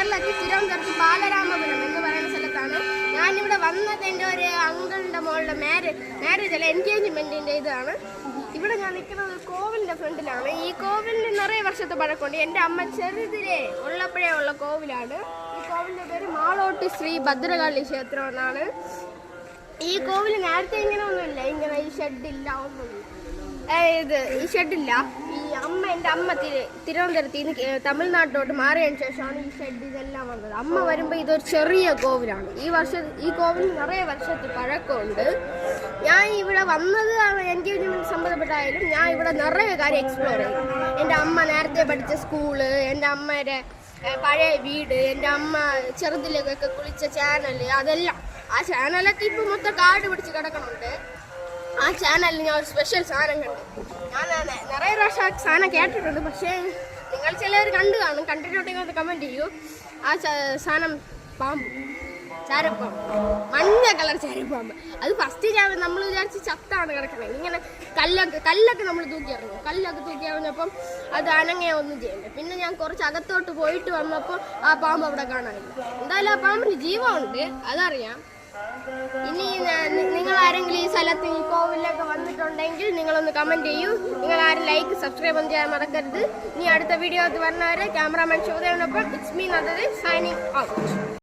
കേരളത്തിൽ തിരുവനന്തപുരത്ത് ബാലരാമപുരം എന്ന് പറയുന്ന സ്ഥലത്താണ് ഞാനിവിടെ വന്നത്. എൻ്റെ ഒരു അങ്കിളിൻ്റെ മോളുടെ മാരേജ് അല്ല എൻഗേജ്മെൻറ്റിൻ്റെ ഇതാണ്. ഇവിടെ ഞാൻ നിൽക്കുന്നത് കോവിലിൻ്റെ ഫ്രണ്ടിലാണ്. ഈ കോവിലിന് നിറയെ വർഷത്തെ പഴക്കമുണ്ട്. എൻ്റെ അമ്മ ചെറുതിലെ ഉള്ളപ്പോഴേ ഉള്ള കോവിലാണ്. ഈ കോവിലിൻ്റെ പേര് മാളോട്ടി ശ്രീ ഭദ്രകാളി ക്ഷേത്രം എന്നാണ്. ഈ കോവിൽ നേരത്തെ ഇങ്ങനെ ഒന്നുമില്ല, ഇങ്ങനെ ഈ ഷെഡില്ല ഒന്നുമില്ല. ഈ ഷെഡില്ല. എൻ്റെ അമ്മ തിരുവനന്തപുരത്ത് നിന്ന് തമിഴ്നാട്ടിലോട്ട് മാറിയതിന് ശേഷമാണ് ഈ ഷെഡ് ഇതെല്ലാം വന്നത്. അമ്മ വരുമ്പോൾ ഇതൊരു ചെറിയ കോവിലാണ്. ഈ കോവിൽ നിറയെ വർഷത്തെ പഴക്കമുണ്ട്. ഞാൻ ഇവിടെ വന്നത് എൻഗേജ്മെൻറ്റ് സംബന്ധപ്പെട്ടായാലും ഞാൻ ഇവിടെ നിറയെ കാര്യം എക്സ്പ്ലോർ ചെയ്യും. എൻ്റെ അമ്മ നേരത്തെ പഠിച്ച സ്കൂള്, എൻ്റെ അമ്മയുടെ പഴയ വീട്, എൻ്റെ അമ്മ ചെറുതിലേക്കൊക്കെ കുളിച്ച ചാനൽ, അതെല്ലാം. ആ ചാനലൊക്കെ ഇപ്പം മൊത്തം കാട് പിടിച്ച് കിടക്കണുണ്ട്. ആ ചാനലിൽ ഞാൻ ഒരു സ്പെഷ്യൽ സാധനം കണ്ടു. ഞാൻ നിറയെ പ്രാവശ്യം ആ സാധനം കേട്ടിട്ടുണ്ട്. പക്ഷേ നിങ്ങൾ ചിലർ കാണും. കണ്ടിട്ടുണ്ടെങ്കിൽ അത് കമൻറ്റ് ചെയ്യൂ. ആ സാധനം പാമ്പ്, ചാരപ്പാമ്പ്, മഞ്ഞ കളർ ചാരപ്പാമ്പ്. അത് ഫസ്റ്റ് നമ്മൾ വിചാരിച്ച് ചത്താണ് കിടക്കണത്. ഇങ്ങനെ കല്ലൊക്കെ നമ്മൾ തൂക്കി എറിഞ്ഞപ്പം അത് അനങ്ങയൊന്നും ചെയ്യണ്ടേ. പിന്നെ ഞാൻ കുറച്ച് അകത്തോട്ട് പോയിട്ട് വന്നപ്പോൾ ആ പാമ്പ് അവിടെ കാണാനില്ല. എന്തായാലും ആ പാമ്പിന് ജീവമുണ്ട്, അതറിയാം. ഇനി നിങ്ങൾ ആരെങ്കിലും ഈ സ്ഥലത്ത് ഈ കോവിലൊക്കെ വന്നിട്ടുണ്ടെങ്കിൽ നിങ്ങളൊന്ന് കമൻറ്റ് ചെയ്യൂ. നിങ്ങൾ ആരും ലൈക്ക് സബ്സ്ക്രൈബ് ഒന്നും ചെയ്യാൻ മറക്കരുത്. ഇനി അടുത്ത വീഡിയോ വരുന്നവരെ ക്യാമറാമാൻ ശോഭനൊപ്പം it's me Nadar signing out.